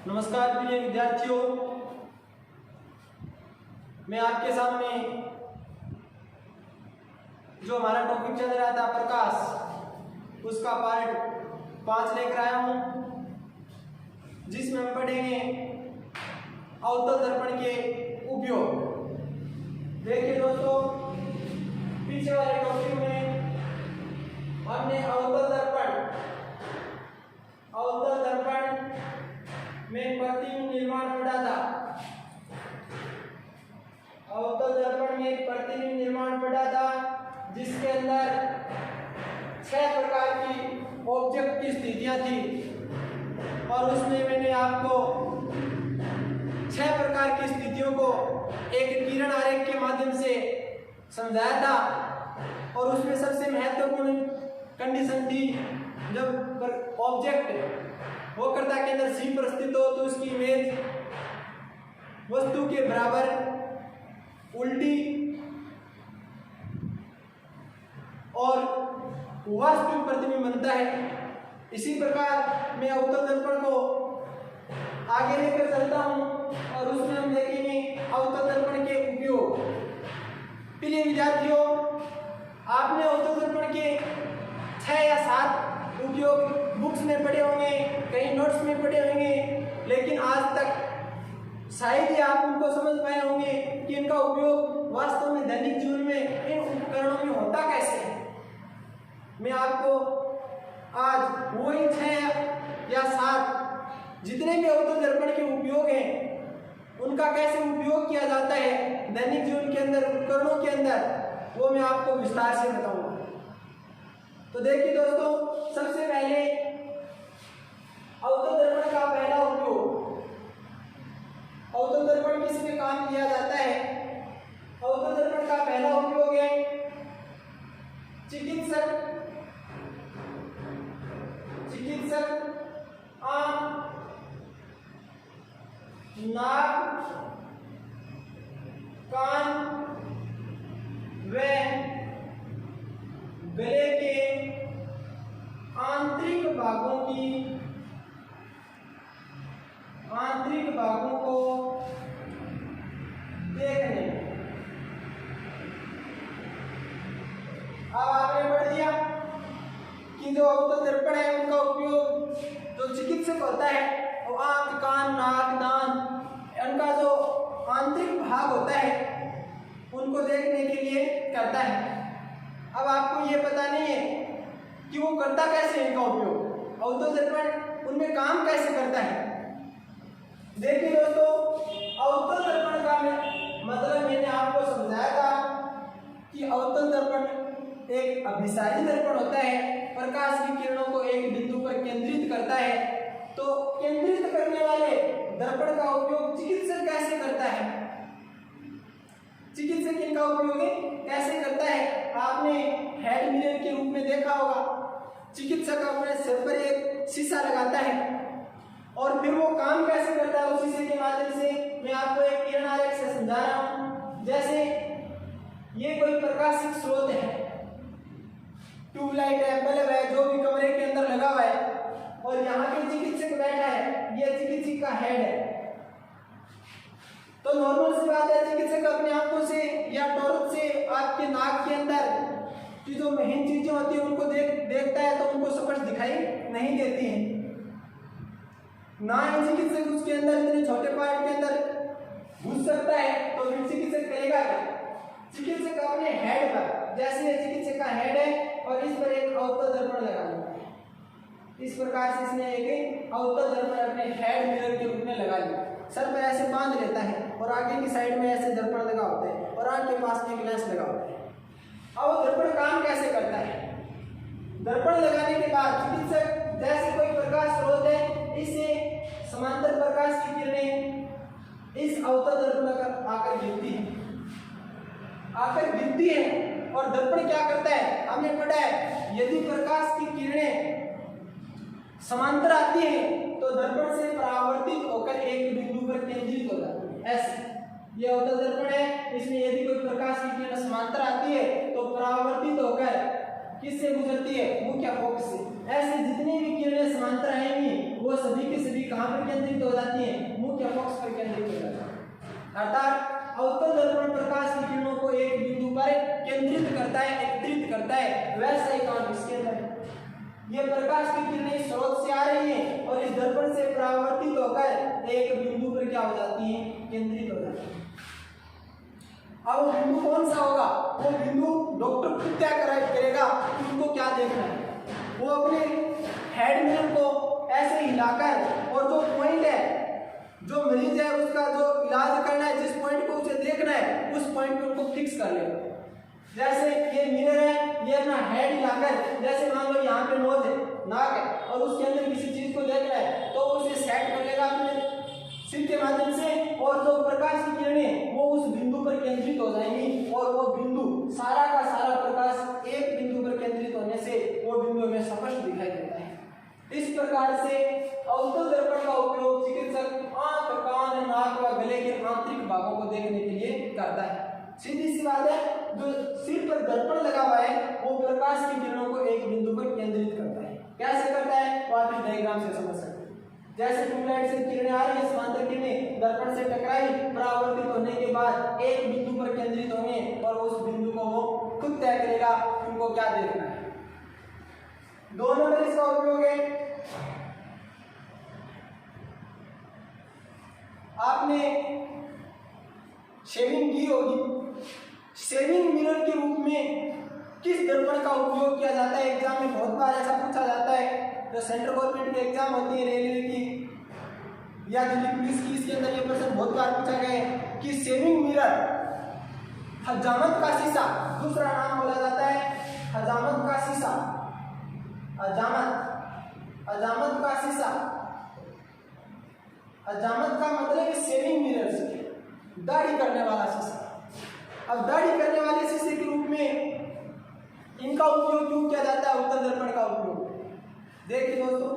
नमस्कार प्रिय विद्यार्थियों, मैं आपके सामने जो हमारा टॉपिक चल रहा था प्रकाश, उसका पार्ट 5 लेकर आया हूँ, जिसमें हम पढ़ेंगे अवतल दर्पण के उपयोग। देखिए दोस्तों, पीछे वाले टॉपिक में हमने अवतल दर्पण में प्रतिबिंब निर्माण पढ़ा था। अवतल दर्पण में एक प्रतिबिंब निर्माण पढ़ा था, जिसके अंदर 6 प्रकार की ऑब्जेक्ट की स्थितियां थी और उसमें मैंने आपको 6 प्रकार की स्थितियों को एक किरण आरेख के माध्यम से समझाया था। और उसमें सबसे महत्वपूर्ण कंडीशन थी, जब ऑब्जेक्ट वक्रता के अंदर C पर स्थित हो तो उसकी इमेज वस्तु के बराबर उल्टी और वास्तविक प्रतिबिंब बनता है। इसी प्रकार मैं अवतल दर्पण को आगे लेकर चलता हूं और उसमें हम देखेंगे अवतल दर्पण के उपयोग। प्रिय विद्यार्थियों, आपने अवतल दर्पण के 6 या 7 उपयोग बुक्स में पढ़े होंगे, कई नोट्स में पढ़े होंगे, लेकिन आज तक शायद ही आप उनको समझ पाए होंगे कि इनका उपयोग वास्तव में दैनिक जीवन में इन उपकरणों में होता कैसे है। मैं आपको आज वही 6 या 7 जितने भी अवतल दर्पण के उपयोग हैं, उनका कैसे उपयोग किया जाता है दैनिक जीवन के अंदर, उपकरणों के अंदर, वो मैं आपको विस्तार से बताऊंगा। तो देखिए दोस्तों, सबसे पहले अवतल दर्पण का पहला उपयोग, अवतल दर्पण किस में काम किया जाता है? अवतल दर्पण का पहला उपयोग है चिकित्सक आंख, नाक, कान व गले के आंतरिक भागों को देखने। अब आपने पढ़ दिया कि जो अवतल दर्पण है उनका उपयोग जो चिकित्सक होता है वो आंख, कान, नाक, दांत, उनका जो आंतरिक भाग होता है उनको देखने के लिए करता है। अब आपको ये पता नहीं है कि वो करता कैसे है, इनका उपयोग अवतल दर्पण उनमें काम कैसे करता है। देखिए दोस्तों, अवतल दर्पण का मतलब मैंने आपको समझाया था कि अवतल दर्पण एक अभिसारी दर्पण होता है, प्रकाश की किरणों को एक बिंदु पर केंद्रित करता है। तो केंद्रित करने वाले दर्पण का उपयोग चिकित्सक कैसे करता है? चिकित्सक इनका उपयोग कैसे करता है? आपने हेड मिरर के रूप में देखा होगा। चिकित्सक अपने सिर पर एक शीशा लगाता है और फिर वो काम कैसे करता है उस शीशे के माध्यम से मैं आपको एक किरण आरेख से समझा रहा हूं। जैसे ये कोई प्रकाशिक स्रोत है, ट्यूबलाइट है, बल्ब है, जो भी कमरे के अंदर लगा हुआ है, और यहाँ पे चिकित्सक बैठा है, ये चिकित्सक का हेड है। तो नॉर्मल सी बात है, चिकित्सक अपने आंखों से या टॉर्च से आपके नाक के अंदर की जो मेन चीजें होती है उनको देखता है, तो उनको स्पष्ट दिखाई नहीं देती है। ना ही चिकित्सक उसके अंदर इतने छोटे पार्ट के अंदर घुस सकता है, तो फिर चिकित्सक करेगा क्या? चिकित्सक अपने हेड पर, जैसे चिकित्सक का हेड है और इस पर एक अवतल दर्पण लगा लिया, इस प्रकार से इसने एक अवतल दर्पण अपने हेड मिरर के रूप में लगा लिया, सर पर ऐसे बांध लेता है और आगे की साइड में ऐसे दर्पण लगा होता है और आंख के पास में एक लेंस लगा होता है। अब दर्पण काम कैसे करता है? दर्पण लगाने के बाद चिकित्सक जैसे कोई प्रकाश स्रोत है, इससे समांतर प्रकाश की किरणें इस अवतल दर्पण पर आकर गिरती है और दर्पण क्या करता है? हमने पढ़ा है, यदि प्रकाश की किरणें समांतर आती है तो दर्पण से परावर्तित होकर एक बिंदु पर केंद्रित हो जाती है। ऐसे ये अवतल दर्पण है, इसमें यदि कोई प्रकाश की किरण समांतर आती है तो परावर्तित होकर किससे गुजरती है? मुख्य फोकस से। ऐसे जितनी भी किरणें समांतर आएंगी वो सभी के सभी कहाँ पर केंद्रित हो जाती है? मुख्य फोकस पर केंद्रित हो जाती है। अर्थात अवतल दर्पण प्रकाश की किरणों को एक बिंदु पर केंद्रित करता है, एकत्रित करता है। वैसा ही काम इसके अंदर है। ये प्रकाश की किरणें स्रोत से आ रही हैं और इस दर्पण से परावर्तित होकर एक बिंदु पर क्या हो जाती हैं? केंद्रित हो जाती हैं। अब वो बिंदु कौन सा होगा? वो बिंदु डॉक्टर खुद तय करेगा कि उनको क्या देखना है। वो अपने हेड मिरर को ऐसे हिलाकर और जो पॉइंट है, जो मरीज है उसका जो इलाज करना है, जिस पॉइंट को उसे देखना है, उस पॉइंट पे उनको फिक्स कर लेगा। जैसे ये मिरर है, ये अपना हेड हिलाकर, जैसे मान लो यहाँ पे नोज है, नाक है, और उसके अंदर किसी चीज को देखना है तो उसे सेट कर लेगा अपने सिर के माध्यम से, और जो प्रकाश की किरणें वो उस बिंदु पर केंद्रित हो जाएंगी और वो बिंदु सारा का सारा प्रकाश एक बिंदु पर केंद्रित होने से वो बिंदु हमें स्पष्ट दिखाई देता है। इस प्रकार से अवतल दर्पण का उपयोग चिकित्सक आंख, कान, नाक व गले के आंतरिक भागों को देखने के लिए करता है। सीधी सी बात है, जो सिर पर दर्पण लगा हुआ है वो प्रकाश की किरणों को एक बिंदु पर केंद्रित करता है। कैसे करता है तो आप इस डायग्राम से समझ सकते हैं। जैसे ट्यूबलाइट से किरणें आ रही है, समांतर किरणें दर्पण से टकराई, परावर्तित होने के बाद एक बिंदु पर केंद्रित होंगे और उस बिंदु को वो खुद तय करेगा उनको क्या देखना है। 2 नंबर इसका उपयोग है, आपने शेविंग की होगी। शेविंग मिरर के रूप में किस दर्पण का उपयोग किया जाता है? एग्जाम में बहुत बार ऐसा पूछा जाता है। जो सेंट्रल गवर्नमेंट की एग्जाम होती है, रेलवे की या दिल्ली पुलिस की, इसके अंदर ये प्रश्न बहुत बार पूछा गया है कि शेविंग मिरर हजामत का शीशा, दूसरा नाम बोला जाता है हजामत का शीशा। हजामत का शीशा, हजामत का मतलब शेविंग मिरर से दाढ़ी करने वाला शीशा। अब दाढ़ी करने वाले शीशे के रूप में इनका उपयोग क्यों किया जाता है? अवतल दर्पण का उपयोग देखिए दोस्तों,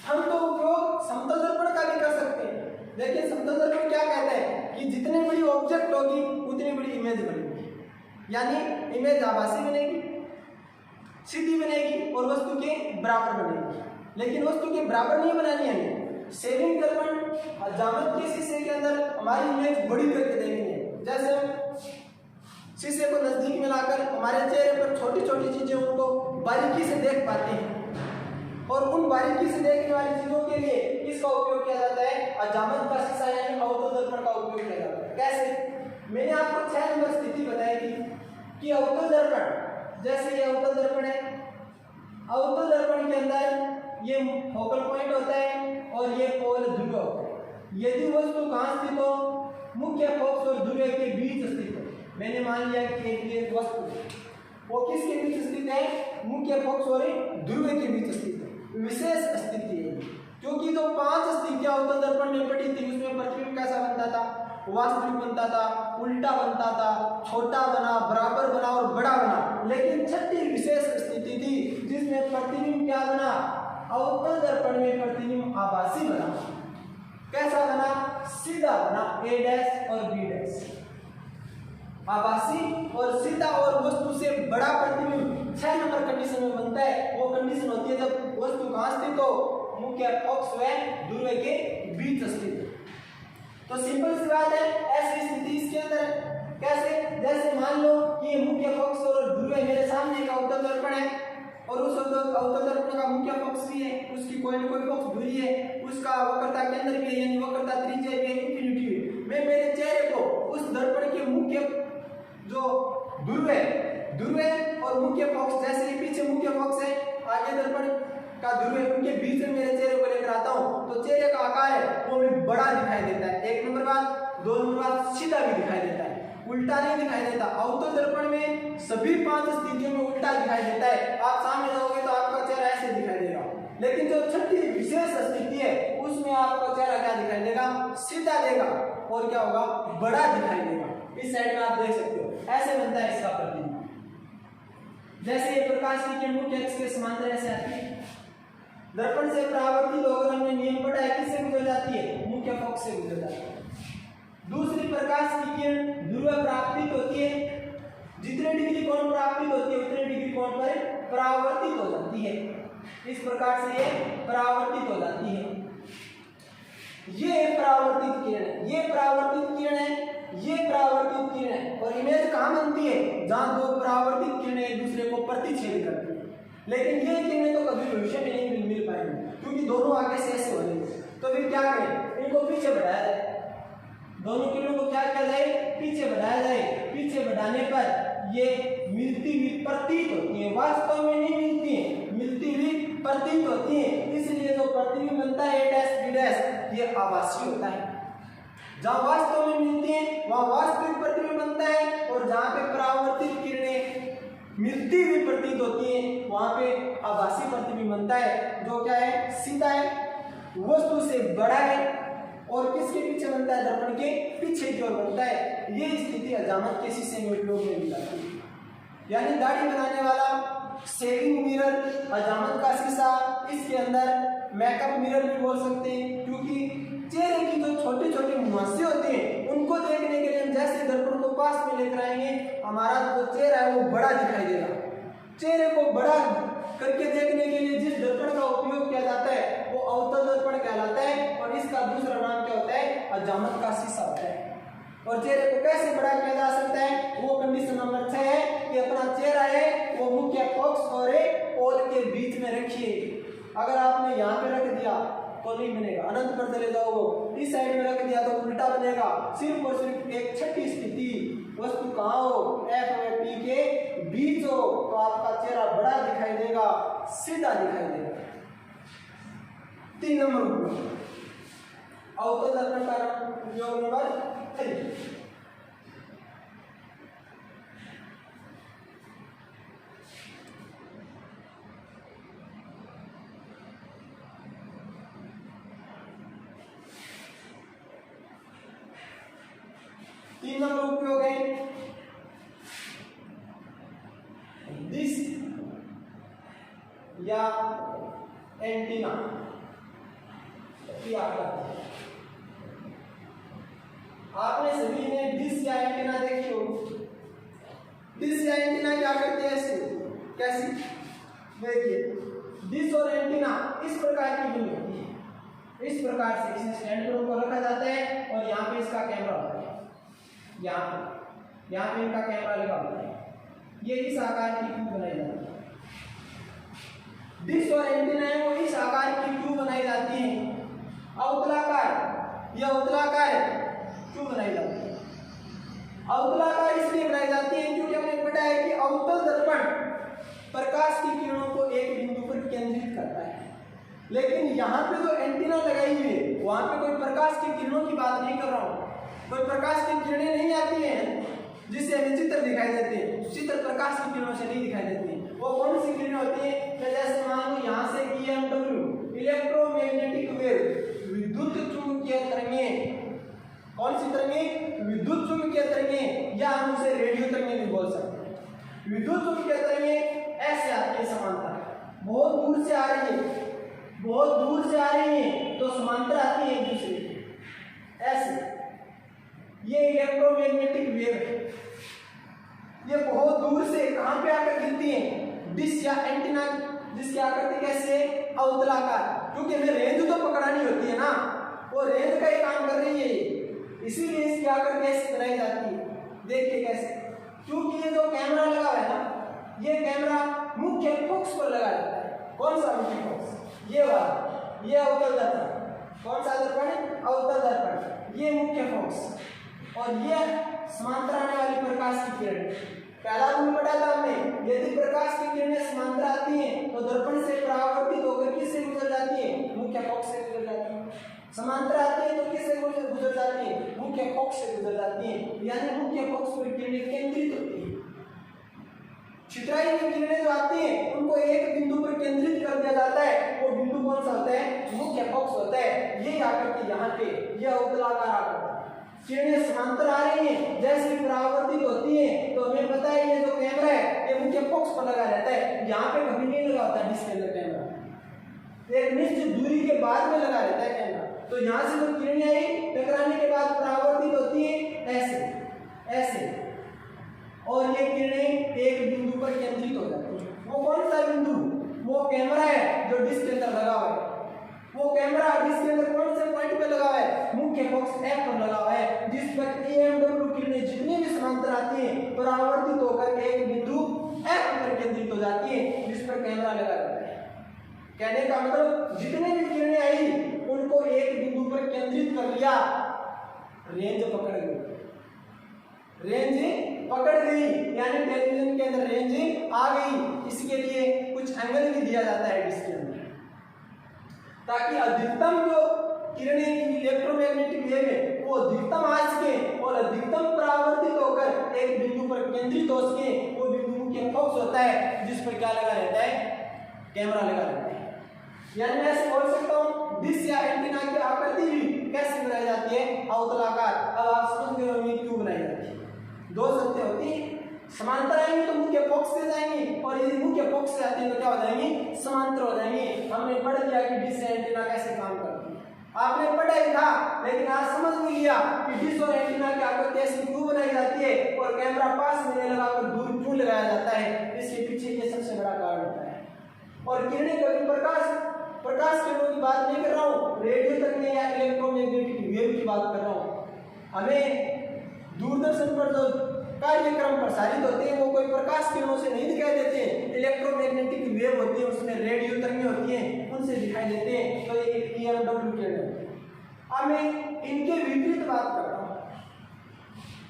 हम तो उपयोग समतल दर्पण का भी कर सकते हैं। देखिए समतल दर्पण क्या कहता है कि जितनी बड़ी ऑब्जेक्ट होगी उतनी बड़ी इमेज बनेगी, यानी इमेज आभासी बनेगी, सीधी बनेगी और वस्तु के बराबर बनेगी। लेकिन वस्तु के बराबर नहीं बनानी है। शेविंग दर्पण हजामत के शीशे के अंदर हमारी इमेज बड़ी करके देखेंगे। जैसे हम शीशे को नजदीक में लाकर हमारे चेहरे पर छोटी छोटी चीजें उनको बारीकी से देख पाते हैं, और उन बारीकी से देखने वाली चीजों के लिए इसका उपयोग किया जाता है हजामत का शीशा यानी अवतल दर्पण का उपयोग किया जाता है। कैसे? मैंने आपको 6 नंबर स्थिति बताई थी कि अवतल दर्पण, जैसे ये अवतल दर्पण है, अवतल दर्पण के अंदर ये फोकल पॉइंट होता है और ये पोल ध्रुव होता है। यदि वस्तु कहाँ स्थित हो? मुख्य फोकस और ध्रुव के बीच स्थित हो। मैंने मान लिया कि एक वस्तु वो किसके बीच स्थित है? मुख्य फोकस और ध्रुव के बीच स्थित है। विशेष स्थिति है, क्योंकि जो 5 स्थितियां अवतल दर्पण में पड़ी थी उसमें प्रतिबिंब कैसा बनता था? वास्तविक बनता था, उल्टा बनता था, छोटा बना, बराबर बना और बड़ा बना। लेकिन 6ठी विशेष स्थिति थी जिसमें प्रतिबिंब क्या बना? अवतल दर्पण में प्रतिबिंब आभासी बना। कैसा बना? सीधा बना, A' और B'। आभासी और सीधा और वस्तु से बड़ा प्रतिबिंब 6 नंबर कंडीशन में बनता है। वो कंडीशन होती है जब वस्तु कहाँ स्थित हो? मुख्य फोकस व ध्रुव के बीच स्थित। तो सिंपल सी बात है, ऐसी स्थिति इसके अंदर है। कैसे? जैसे मान लो कि ये मुख्य फोकस और ध्रुव मेरे सामने एक अवतल दर्पण है और उस अवतल दर्पण का मुख्य फोकस भी है, उसकी कोई न कोई फोकस दूरी है, उसका वक्रता केंद्र भी है यानी वक्रता त्रिज्या भी है, इंफिनिटी है। मैं मेरे चेहरे को उस दर्पण के मुख्य जो ध्रुव है और मुख्य फोकस, जैसे ही पीछे मुख्य फोकस है, आगे दर्पण का ध्रुव है, उनके बीच में मेरे चेहरे को लेकर आता हूं तो चेहरे का आकार है वो हमें बड़ा दिखाई देता है। 1 नंबर बात। 2 नंबर बात, सीधा भी दिखाई देता है, उल्टा नहीं दिखाई देता। अवतल दर्पण में सभी 5 स्थितियों में उल्टा दिखाई देता है। आप सामने जाओगे तो आपका चेहरा ऐसे दिखाई देगा, लेकिन जो 6ठी विशेष स्थिति है उसमें आपका चेहरा क्या दिखाई देगा? सीधा देगा और क्या होगा? बड़ा दिखाई देगा। इस साइड में आप देख सकते हो, ऐसे बनता है इसका प्रतिबिंब। जैसे ये प्रकाश की किरण मुख्य अक्ष के समांतर ऐसे आती है, दर्पण से परावर्तित होकर हमने नियम पढ़ा है किससे गुजर जाती है? मुख्य फोकस से गुजर जाती है। दूसरी प्रकाश की किरण ध्रुव प्राप्तित होती है, जितने डिग्री कोण प्राप्तित होती है उतने डिग्री कोण पर परावर्तित हो जाती है। इस प्रकार से ये परावर्तित हो जाती है। ये परावर्तित किरण है, ये परावर्तित किरण है, ये परावर्तित किरण है। और इमेज कहाँ बनती है? जहां दो परावर्तित किरणें एक दूसरे को प्रतिच्छेद करती है। लेकिन ये किरणें तो कभी भविष्य में नहीं मिल पाएंगी, क्योंकि दोनों आगे से ऐसे हो रही है। तो फिर क्या करें? इनको पीछे बढ़ाया जाए, दोनों किरणों को क्या किया जाए? पीछे बढ़ाया जाए। पीछे बढ़ाने पर ये मिलती हुई प्रतीत होती है, वास्तव में नहीं मिलती है, मिलती हुई प्रतीत होती है। इसलिए जो प्रतिबिंब बनता है A डैश B डैश, ये आभासी होता है। जहां वास्तव में मिलती है वहां वास्तविक प्रतिबिंब बनता है, और जहां पे परावर्तित किरणें मिलती हुई प्रतीत होती है वहां पे आभासी प्रतिबिंब बनता है, जो क्या है? सीधा है, वस्तु से बड़ा है, और किसके पीछे बनता है? दर्पण के पीछे की ओर बनता है। ये स्थिति अजामत के शीशे में उपयोग में ली जाती है। यानी दाढ़ी बनाने वाला शेविंग मिरर, अजामत का शीशा, इसके अंदर मेकअप मिरर भी बोल सकते हैं, क्योंकि चेहरे की जो छोटे छोटे मुहासे होते हैं उनको देखने के लिए हम जैसे दर्पण को पास में लेकर आएंगे, हमारा जो चेहरा है वो बड़ा दिखाई देगा। चेहरे को बड़ा करके देखने के लिए जिस दर्पण का उपयोग किया जाता है वो अवतल दर्पण कहलाता है, और इसका दूसरा नाम क्या होता है? अजामत का शीशा होता है। और चेहरे को कैसे बड़ा किया जा सकता है? वो कंडीशन नंबर 6 है कि अपना चेहरा है वो मुख्य फोकस और पोल के बीच में रखिए। अगर आपने यहाँ पे रख दिया तो नहीं बनेगा, अनंत पर चले जाओगे। इस साइड में रख दिया तो उल्टा बनेगा। सिर्फ और सिर्फ एक छठी स्थिति, वस्तु कहाँ हो? F और P के बीच हो, तो आपका चेहरा बड़ा दिखाई देगा, सीधा दिखाई देगा। 3 नंबर उपयोग, अवतल दर्पण का उपयोग नंबर 3। तीन नंबर उपयोग है डिश या एंटीना की आकृति। आपने सभी ने डिश या एंटीना देखी हो। डिश या एंटीना क्या करते हैं? ऐसे कैसी? देखिए, डिश और एंटीना इस प्रकार की बनी होती है। इस प्रकार से इसे स्टैंड पर ऊपर रखा जाता है, और यहाँ पे इसका कैमरा होता है। यहाँ पे इनका कैमरा लगा होता है। ये इस आकार की ट्यूब बनाई जाती है। डिश और एंटीना है वो इस आकार की ट्यूब बनाई जाती है। अवतलाकार, यह अवतलाकार क्यों बनाई जाती है? अवतलाकार इसलिए बनाई जाती है क्योंकि हमने पढ़ा है कि अवतल दर्पण प्रकाश की किरणों को एक बिंदु पर केंद्रित करता है। लेकिन यहाँ पे जो एंटीना लगाई हुई है वहां पे कोई प्रकाश की किरणों की बात नहीं कर रहा हूँ। कोई प्रकाश की किरणें नहीं आती हैं जिससे हमें चित्र दिखाई देते हैं। चित्र प्रकाश की किरणों से नहीं दिखाई देती हैं। वो कौन सी किरणें होती हैं? तो जैसे मान लो यहाँ से EMW, इलेक्ट्रोमैग्नेटिक वेव, विद्युत चुंबकीय तरंगें। कौन सी तरंगें? विद्युत चुंबकीय तरंगें, या हम उसे रेडियो तरंगें भी बोल सकते हैं। विद्युत चुंबकीय तरंगें ऐसे आती है समांतर, बहुत दूर से आ रही है, बहुत दूर से आ रही है तो समांतर आती है एक दूसरे के ऐसे। ये इलेक्ट्रोमैग्नेटिक वेव है, ये बहुत दूर से कहां पे आकर गिरती है? डिश या एंटीना, जिसकी आकृति कैसे? अवतलाकार, क्योंकि हमें रेंज तो पकड़ानी होती है ना, वो रेंज का ही काम कर रही है, इसीलिए इसकी आकृति ऐसी बनाई जाती है। देखिए कैसे, क्योंकि ये जो कैमरा लगा हुआ है ना, ये कैमरा मुख्य फोकस पर लगा रहता है। कौन सा मुख्य फोकस? ये वाला, ये अवतल दर्पण। कौन सा दर्पण है? अवतल दर्पण, ये मुख्य फोकस, और ये समांतर आने वाली प्रकाश की किरण। पहला रूल पढ़ा था हमने, यदि प्रकाश की किरणें समांतर आती हैं तो दर्पण से परावर्तित होकर किससे गुजर जाती है? मुख्य फोकस से गुजर जाती है। समांतर आती है तो किससे गुजर जाती है? मुख्य फोकस से गुजर जाती है। यानी मुख्य फोकस पर किरणें केंद्रित होती है। छितराई हुई किरणें जो आती हैं उनको एक बिंदु पर केंद्रित कर दिया जाता है। वो बिंदु कौन सा होता है? मुख्य फोकस होता है। यही आकृति यहाँ पे, यह अवतलाकार आकृति। किरणें समांतर आ रही हैं, जैसे ही परावर्तित होती हैं तो हमें पता है ये जो कैमरा है ये मुख्य फोकस पर लगा रहता है। यहाँ पे कभी नहीं लगा होता डिश के अंदर कैमरा, एक निश्चित दूरी के बाद में लगा रहता है कैमरा। तो यहाँ से जो किरणें आई टकराने के बाद परावर्तित होती है ऐसे ऐसे, और ये किरणें एक बिंदु पर केंद्रित हो जाती है। वो कौन सा बिंदु? वो कैमरा है जो डिस्क के अंदर लगा हुआ है। वो कैमरा डिस्क के अंदर कौन से पॉइंट पे लगा हुआ है? मुख्य फोकस एफ पर लगा हुआ है, जिस पर EMW किरणें जितनी भी समांतर आती हैं परावर्तित होकर एक बिंदु एफ पर केंद्रित हो जाती है, जिस पर कैमरा लगा रहता है। कहने का मतलब जितने भी किरणें आई उनको एक बिंदु पर केंद्रित कर लिया, रेंज पकड़ गई, रेंज पकड़ गई, यानी टेलीविजन के अंदर रेंज आ गई। इसके लिए कुछ एंगल भी दिया जाता है डिस्क के अंदर, ताकि अधिकतम जो किरणें इलेक्ट्रोमैग्नेटिक वेव है वो अधिकतम आ सके और अधिकतम परावर्तित होकर एक बिंदु पर केंद्रित हो सके। वो बिंदु मुख्य फोकस होता है, जिस पर क्या लगा रहता है? कैमरा लगा रहता है। यानी मैं ऐसे बोल सकता हूँ डिश या एंटीना की आकृति भी कैसे बनाई जाती है? अवतलाकार। अब आप समझ गए होंगे क्यों बनाई जाती है। दो सत्य होती है, समांतर आएंगे तो मुख्य फोकस से जाएंगे, और यदि मुख्य फोकस से आते हैं तो क्या हो जाएंगे? समांतर हो जाएंगे। हमने पढ़ लिया कि डिश या एंटीना कैसे काम करती है, आपने पढ़ा ही था, लेकिन आज समझ में लिया कि डिश और एंटीना की आकृति ऐसी क्यों बनाई जाती है और कैमरा पास में लगाकर दूर क्यों लगाया जाता है। इसके पीछे ये सबसे बड़ा कारण होता है। और किरणें कभी प्रकाश किरणों की बात नहीं कर रहा हूँ, रेडियो तकनीक या इलेक्ट्रोमैग्नेटिक वेव की बात कर रहा हूँ। हमें दूरदर्शन पर जो कार्यक्रम प्रसारित होते हैं वो कोई प्रकाश किरणों से नहीं दिखाई देते हैं, इलेक्ट्रोमैग्नेटिक वेव होती है, उसमें रेडियो तरंगें होती हैं, उनसे दिखाई देते हैं। तो ये EMW किरणें। अब मैं इनके विपरीत बात कर रहा हूँ।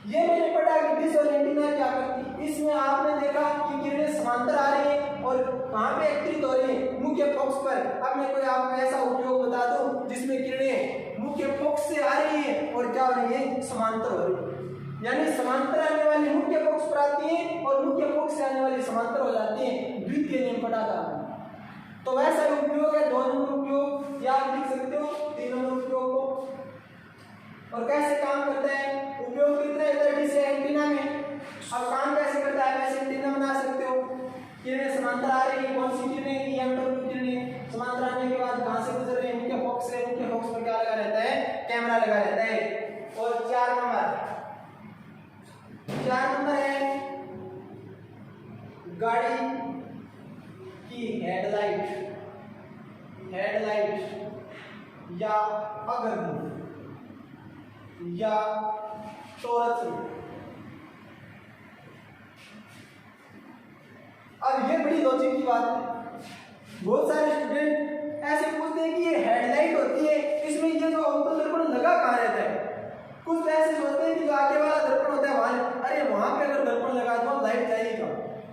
ये मैंने पढ़ा कि डिश और एंटीना क्या करती, इसमें आपने देखा कि किरणें समांतर आ रही हैं और कहाँ पे एकत्रित हो रही हैं? मुख्य फोकस पर। अब मैं कोई आपको ऐसा उपयोग बता दूं जिसमें किरणें मुख्य फोकस से आ रही हैं और क्या हो रही है? समांतर हो रही है। यानी समांतर आने वाली मुख्य फोकस पर आती है और मुख्य फोकस से आने वाली समांतर हो जाती है। द्वितीय नियम पढ़ा था, तो वैसा उपयोग है। 2 नंबर उपयोग या आप लिख सकते हो 3 नंबर उपयोग को। और कैसे काम करता है? उपयोग कितने इधर डिश या एंटीना में। अब काम कैसे करता है? वैसे एंटीना बना सकते हो। किरणें समांतर आ रही है, कौन सी किरणें? EMW किरणें। समांतर आने के बाद कहां से गुजर रही है? मुख्य फोकस से। मुख्य फोकस पर क्या लगा रहता है? कैमरा लगा रहता है। और 4 नंबर है गाड़ी की हेडलाइट या अगरबत्ती या टॉर्च। अब ये बड़ी लॉजिक की बात है। बहुत सारे स्टूडेंट ऐसे पूछते हैं कि ये हेडलाइट होती है, इसमें ये जो अवतल दर्पण लगा कहाँ रहता है? कुछ ऐसे सोचते हैं कि जो आगे वाला दर्पण होता है वहां, अरे वहां पे अगर दर्पण लगा तो लाइट जाएगी।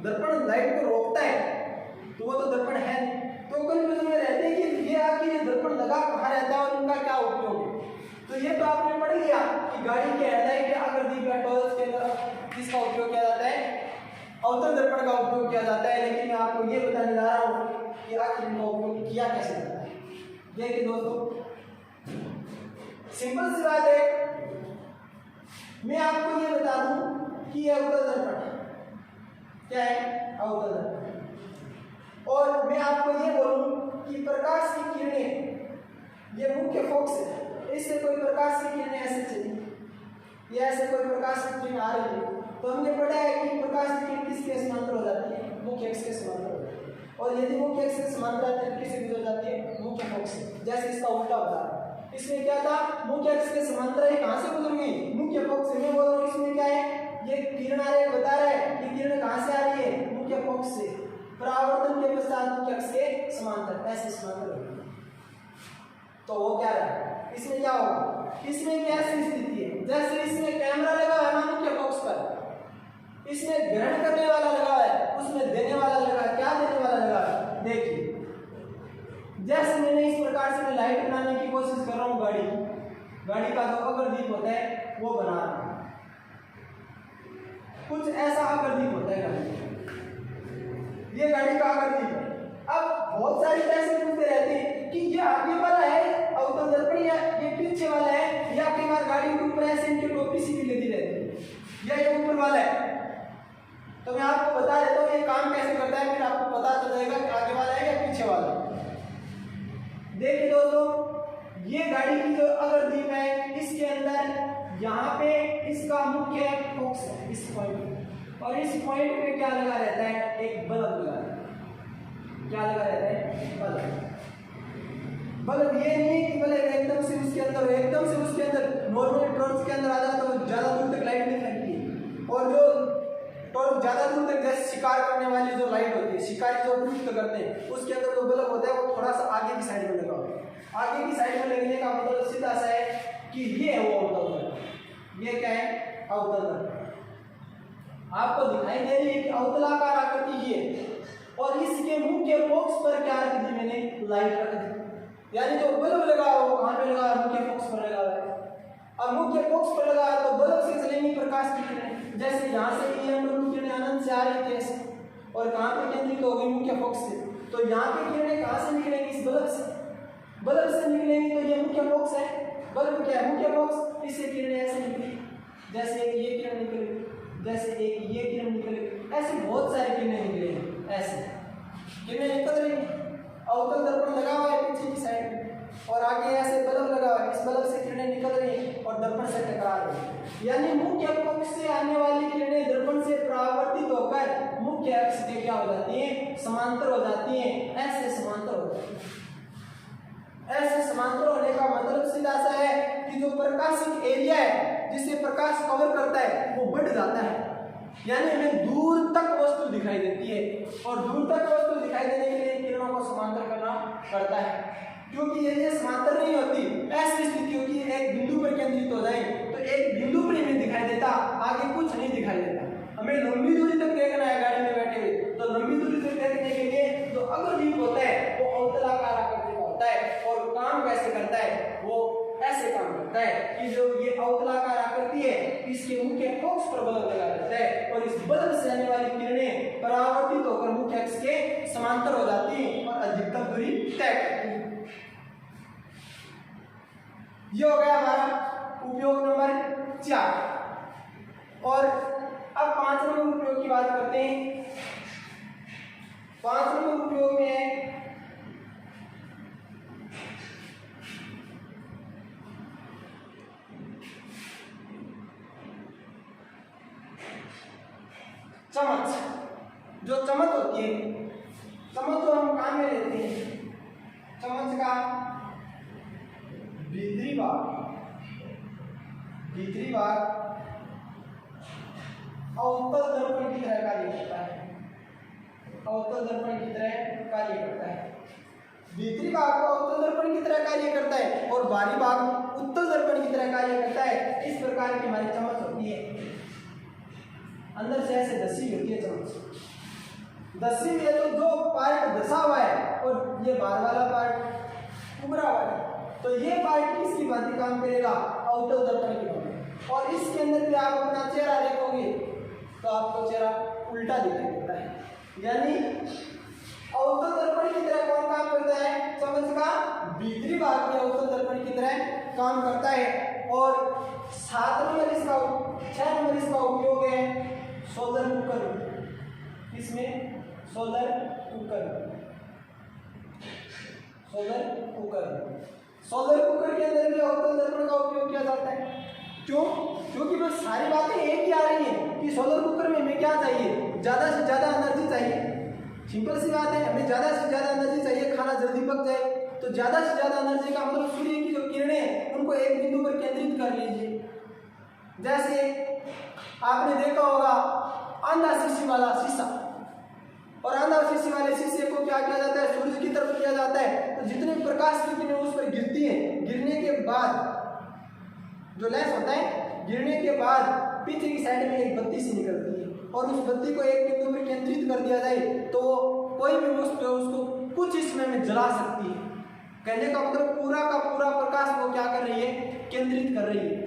दर्पण लाइट को रोकता है, तो वो तो दर्पण है नहीं। तो कंफ्यूजन में रहते हैं कि ये आखिर ये दर्पण लगा कहाँ रहता है और इनका क्या उपयोग है। तो ये तो आपने पढ़ लिया कि गाड़ी के हेडलाइट या अगरबत्ती या टॉर्च के अंदर किसका उपयोग किया जाता है? अवतल दर्पण का उपयोग किया जाता है। लेकिन मैं आपको ये बताने जा रहा हूँ कि आखिर इनका उपयोग किया कैसे जाता है। देखिए दोस्तों, सिंपल सी बात है, मैं आपको ये बता दूं कि यह अवतल दर्पण क्या है? अवतल दर्पण। और मैं आपको ये बोलूं कि प्रकाश की किरणें ये मुख्य फोकस है, इससे कोई प्रकाश की किरणें ऐसे चली या ऐसे कोई प्रकाश की किरण आ रही है, तो हमने पढ़ा है कि प्रकाश की किरण किसके समांतर हो जाती है? मुख्य अक्ष के समांतर हो जाती है। और यदि मुख्य अक्ष के समांतर आती है किससे गुजर जाती है? मुख्य फोकस से। जैसे इसका उल्टा होता है, इसमें क्या था? मुख्य अक्ष के समांतर है, कहां से गुजर गई? मुख्य फोकस से। मैं बोल रहा हूं इसमें क्या है? ये किरण आ रही है, बता रहा है कि किरण कहां से आ रही है? मुख्य फोकस से। परावर्तन के पश्चात मुख्य अक्ष के समांतर, ऐसे समांतर होगी। तो वो क्या रहा? इसमें क्या होगा? इसमें भी ऐसी स्थिति है जैसे इसमें कैमरा लगा है ना मुख्य फोकस पर, इसमें ग्रहण करने वाला लगा है, उसमें देने वाला लगा। क्या देने वाला लगा है? देखिए, जैसे मैंने इस प्रकार से मैं लाइट बनाने की कोशिश कर रहा हूँ, गाड़ी का जो अगरदीप होता है वो बना रहा हूं। कुछ ऐसा अगरदीप होता है गाड़ी, ये गाड़ी का अगरदीप है। अब बहुत सारे ऐसे पूछते रहते हैं कि ये आगे वाला है अवतल दर्पण या ये पीछे वाला है, या कई बार गाड़ी के ऊपर ऐसे इनकी टोपी सी भी लगी रहती है, या ये ऊपर वाला है। तो मैं आपको बता देता हूँ ये काम कैसे करता है, फिर आपको पता चल जाएगा कि आगे वाला है या पीछे वाला है। देखिए दोस्तों, ये गाड़ी की जो अगरदीप है इसके अंदर यहाँ पे इसका मुख्य फोकस है इस पॉइंट पे, और इस पॉइंट पे क्या लगा रहता है? एक बल्ब लगा रहता है। क्या लगा रहता है? बल्ब। बल्ब ये नहीं है कि बल्ब एकदम से उसके अंदर नॉर्मल टॉर्च के अंदर आ जाता है तो ज्यादा दूर तक लाइट नहीं फैलती। और जो टॉर्च ज्यादा दूर तक जैसे शिकार करने वाली जो लाइट होती है, शिकारी जो उपयुक्त करते हैं, उसके अंदर जो बल्ब होता है वो थोड़ा सा आगे की साइड में लगा होता है। आगे की साइड में लगने का मतलब सीधा सा है कि ये है वो अवतल दर्पण। ये क्या है? अवतल दर्पण। आपको दिखाई दे रही है कि अवतलाकार आकृति ये, और इसके मुख्य फोकस पर क्या रख दी मैंने? लाइट रख दी। यानी जो बल्ब लगा हुआ वो कहां पे लगा है? मुख्य फोकस पर लगा हुआ है। अब मुख्य फोकस पर लगा है तो बल्ब से चलेंगी प्रकाश की किरणें, जैसे यहां से EM किरणें अनंत से आ रही थी ऐसे, और कहां पे केंद्रित हो गई? मुख्य फोकस से। तो यहां पे किरणें कहां से निकलेंगी? इस बल्ब से। बल्ब से निकलेंगी तो ये मुख्य फोकस है। बल्ब क्या है? मुख्य फोकस। इससे किरणें ऐसे निकली, जैसे एक ये किरण निकली, जैसे एक ये किरण निकली, ऐसे बहुत सारी किरणें निकलेंगी। ऐसे किरणें निकल रही है। अवतल दर्पण लगा हुआ है पीछे की साइड में, और आगे ऐसे बल्ब लगा हुआ है। इस बल्ब से किरणें निकल रही हैं और दर्पण से टकरा रही हैं। यानी मुख्य फोकस से आने वाली किरणें दर्पण से परावर्तित होकर मुख्य अक्ष के क्या हो जाती हैं? समांतर हो जाती हैं। ऐसे समांतर हो जाती हैं। ऐसे समांतर होने का मतलब सीधा सा है कि जो प्रकाशिक एरिया है जिसे प्रकाश कवर करता है वो बढ़ जाता है। यानी हमें दूर तक वस्तु दिखाई देती है, और दूर तक वस्तु दिखाई देने के लिए किरणों को समांतर करना पड़ता है। क्योंकि यदि समांतर नहीं होती, ऐसी स्थिति होती है एक बिंदु पर केंद्रित हो जाए तो एक बिंदु पर हमें दिखाई देता, आगे कुछ नहीं दिखाई देता। हमें लंबी दूरी तक देखना है गाड़ी में बैठे हुए, तो लंबी दूरी तक देखने के लिए जो अग्रदीप होता है वो अवतलाकार आकृति का होता है। और काम कैसे करता है? वो ऐसे काम करता है कि जो ये अवतलाकार आकृति है इसके मुख्य फोकस पर बल्ब लगा रहता है, और इस बल्ब से आने वाली किरणें परावर्तित होकर मुख्य अक्ष के समांतर हो जाती हैं और अधिकतम दूरी तय करती हैं। ये हो गया हमारा उपयोग नंबर 4। और अब 5 नंबर उपयोग की बात करते हैं। 5 नंबर उपयोग में है चम्मच। जो चम्मच होती है, चम्मच जो हम काम में लेते हैं, चम्मच का भीतरी भाग अवतल दर्पण की तरह कार्य करता है। अवतल दर्पण की तरह कार्य करता है। भीतरी भाग को अवतल दर्पण की तरह कार्य करता है और बाहरी भाग उत्तल दर्पण की तरह कार्य करता है। इस प्रकार की हमारी चम्मच होती है। अंदर से ऐसे धसी होती है चम्मच। धसी हुई है तो जो पार्ट धसा हुआ है और ये बाहर वाला पार्ट उभरा हुआ है, तो ये पार्ट किसकी भांति काम करेगा? अवतल दर्पण की भांति। और इसके अंदर भी आप अपना चेहरा देखोगे तो आपको चेहरा उल्टा दिखाई देता है। यानी अवतल दर्पण की तरह कौन काम करता है? चम्मच का भीतरी भाग भी अवतल दर्पण की तरह काम करता है। और 6 नंबर इसका उपयोग है सोलर कुकर। इसमें सोलर कुकर के अंदर भी अवतल दर्पण का उपयोग किया जाता है। क्यों? क्योंकि बस सारी बातें एक ही आ रही हैं कि सोलर कुकर में हमें क्या चाहिए? ज़्यादा से ज़्यादा एनर्जी चाहिए। सिंपल सी बात है, हमें ज़्यादा से ज़्यादा एनर्जी चाहिए, खाना जल्दी पक जाए। तो ज़्यादा से ज़्यादा एनर्जी का मतलब सूर्य की जो किरणें हैं उनको एक बिंदु पर केंद्रित कर लीजिए। जैसे आपने देखा होगा आंधा शीशी वाला शीशा, और आंधा शीशी वाले शीशे को क्या किया जाता है? सूर्य की तरफ किया जाता है। तो जितने प्रकाश की किरणें उस पर गिरती हैं, गिरने के बाद जो लेंस होता है, गिरने के बाद पीछे की साइड में एक बत्ती सी निकलती है, और उस बत्ती को एक बिंदु पर केंद्रित कर दिया जाए तो कोई भी वस्तु है उसको कुछ ही समय में जला सकती है। कहने का मतलब पूरा का पूरा प्रकाश वो क्या कर रही है? केंद्रित कर रही है।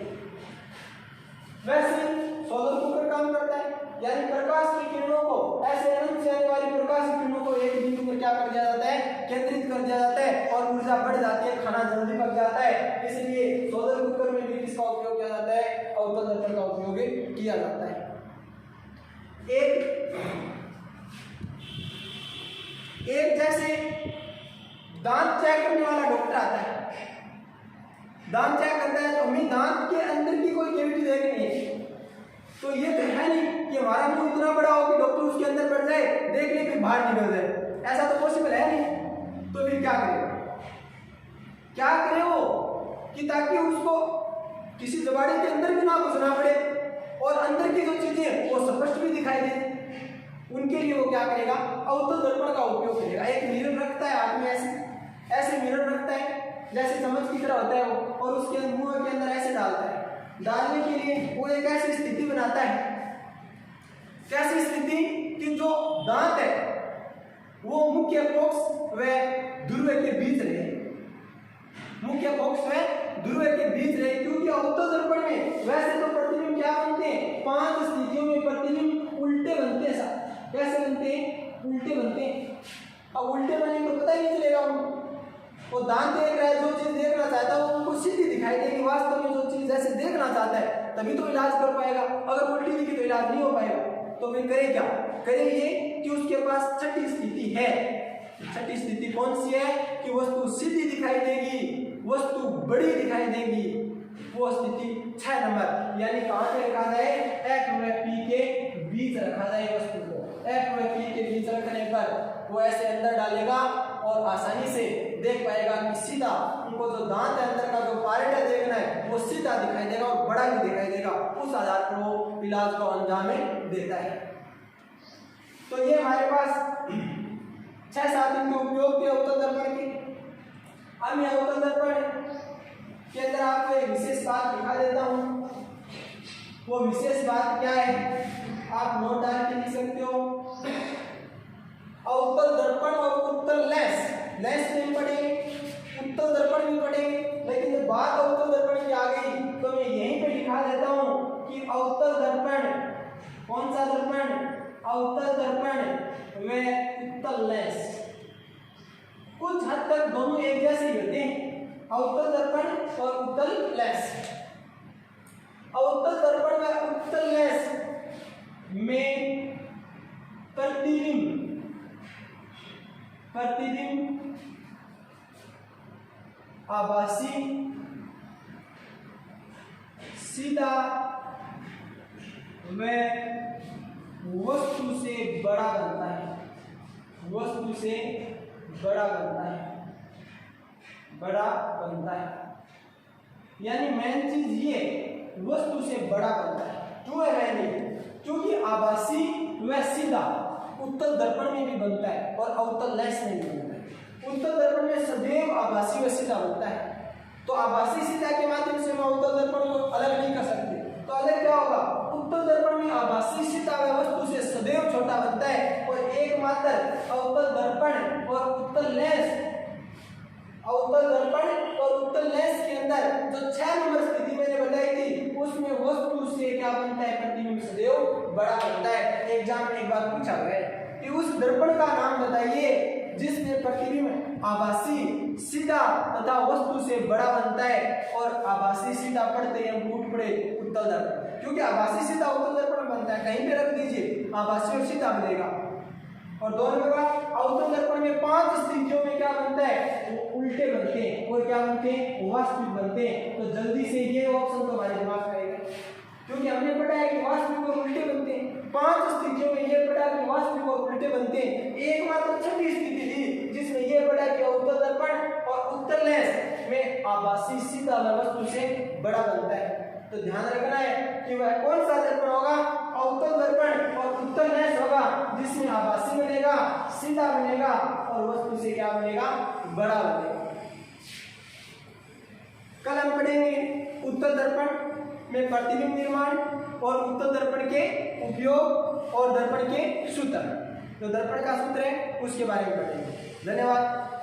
वैसे सोलर कुकर काम करता है, यानी प्रकाश की किरणों को, ऐसे अनंत से आने वाली प्रकाश की किरणों को एक बिंदु पर क्या कर दिया जाता है? केंद्रित कर दिया जाता है, और ऊर्जा बढ़ जाती है, खाना जल्दी पक जाता है। इसलिए सोलर कुकर में भी किसका उपयोग किया जाता है? अवतल दर्पण का उपयोग किया जाता है। एक जैसे दांत चेक करने वाला डॉक्टर आता है, दांत चेक करता है तो हमें दांत के अंदर की कोई कैविटी देखनी है। तो ये तो है नहीं कि हमारा मुंह इतना बड़ा हो कि डॉक्टर उसके अंदर बैठ जाए, देखने पे बाहर निकल जाए। ऐसा तो पॉसिबल है नहीं। तो फिर क्या करे वो कि ताकि उसको किसी जबाड़े के अंदर भी ना घुसना पड़े और अंदर की जो चीजें वो स्पष्ट भी दिखाई दे, उनके लिए वो क्या करेगा, अवतल दर्पण का उपयोग करेगा। एक मिरर रखता है हाथ में, ऐसे मिरर रखता है जैसे चम्मच की तरह होता है वो, और उसके मुंह के अंदर ऐसे डालता है। डालने के लिए वो एक ऐसी स्थिति बनाता है, कैसी स्थिति कि जो दांत है वो मुख्य पक्ष व ध्रुव के बीच रहे, मुख्य पक्ष व ध्रुव के बीच रहे। क्योंकि अवतल दर्पण में वैसे तो प्रतिबिंब क्या बनते हैं, 5 स्थितियों में प्रतिबिंब उल्टे बनते हैं। कैसे बनते हैं, उल्टे बनते हैं। अब उल्टे बने तो पता ही नहीं चलेगा उनको, वो दांत देख रहा है, जो चीज देखना चाहता है वो उनको सीधी दिखाई देगी। वास्तव में जो चीज जैसे देखना चाहता है तभी तो इलाज कर पाएगा, अगर उल्टी दिखी तो इलाज नहीं हो पाएगा। तो फिर करे क्या, करे ये कि उसके पास छठी स्थिति है। छठी स्थिति कौन सी है कि वस्तु सीधी दिखाई देगी, वस्तु बड़ी दिखाई देगी। वो स्थिति 6 नंबर, यानी कहां पे रखा जाए, F व P के बीच रखा जाए वस्तु को। F व P के बीच रखने पर वो ऐसे अंदर डालेगा और आसानी से देख पाएगा कि सीधा उनको जो दांत है अंदर का जो पार्ट है देखना है वो सीधा दिखाई देगा और बड़ा भी दिखाई देगा। उस आधार पर वो इलाज को अंजाम देता है। तो ये हमारे पास 6-7 इनके उपयोग थे अवतल दर्पण के। अब मैं अवतल दर्पण के अंदर आपको एक विशेष बात दिखा देता हूँ। वो विशेष बात क्या है, आप नोट डाल के लिख सकते हो। अवतल दर्पण और उत्तल लेंस नहीं पढ़ेंगे, उत्तल दर्पण भी पढ़ेंगे, लेकिन जब बात अवतल दर्पण की आ गई तो मैं यहीं पे दिखा देता हूँ कि अवतल दर्पण, कौन सा दर्पण, अवतल दर्पण व उत्तल लेंस कुछ हद तक दोनों एक जैसे ही होते हैं। अवतल दर्पण और उत्तल लेंस, अवतल दर्पण व उत्तल लेंस में प्रतिबिंब आभासी, सीधा व वस्तु से बड़ा बनता है, वस्तु से बड़ा बनता है। यानी मेन चीज ये वस्तु से बड़ा बनता है। क्यों है मैंने, क्योंकि आभासी व सीधा उत्तल दर्पण में भी बनता है और अवतल लेंस में भी बनता है। उत्तल दर्पण में सदैव आभासी व सीधा बनता है, तो आभासी सीधा के माध्यम से हम अवतल दर्पण को अलग नहीं कर सकते। तो अलग क्या होगा, उत्तल दर्पण में आभासी सीधा व वस्तु से सदैव छोटा बनता है और एकमात्र अवतल दर्पण और उत्तल लेंस, अवतल दर्पण और उत्तल लेंस के अंदर जो 6 नंबर स्थिति मैंने बताई थी उसमें वस्तु से क्या बनता है, प्रतिबिंब सदैव बड़ा बनता है। एग्जाम में एक बार पूछा गया है कि उस दर्पण का नाम बताइए जिसमें प्रतिबिंब आभासी, सीधा तथा वस्तु से बड़ा बनता है। और आभासी सीधा पढ़ते ही हम टूट पड़े उत्तल दर्पण, क्योंकि आभासी सीधा उत्तल दर्पण बनता है, कहीं पे रख दीजिए आभासी और सीधा मिलेगा। और 2 नंबर का अवतल दर्पण में 5 स्थितियों में क्या बनता है, वो उल्टे बनते हैं और क्या बनते हैं, वास्तविक बनते हैं। तो जल्दी से ये ऑप्शन तो हमारे दिमाग में आएगा, क्योंकि हमने पढ़ा है कि वास्तविक और उल्टे बनते हैं। 5 स्थितियों में ये पढ़ा कि वास्तविक और उल्टे बनते हैं। एकमात्र छठी स्थिति थी जिसमें ये पढ़ा कि अवतल दर्पण और उत्तल लेंस में आभासी सीधा वस्तु से बड़ा बनता है। तो ध्यान रखना है कि वह कौन सा दर्पण होगा, अवतल दर्पण और उत्तल लेंस होगा जिसमें आभासी बनेगा, सीधा बनेगा और वस्तु से क्या बनेगा, बड़ा बनेगा। कल हम पढ़ेंगे उत्तल दर्पण में प्रतिबिंब निर्माण और उत्तल दर्पण के उपयोग और दर्पण के सूत्र, जो दर्पण का सूत्र है उसके बारे में पढ़ेंगे। धन्यवाद।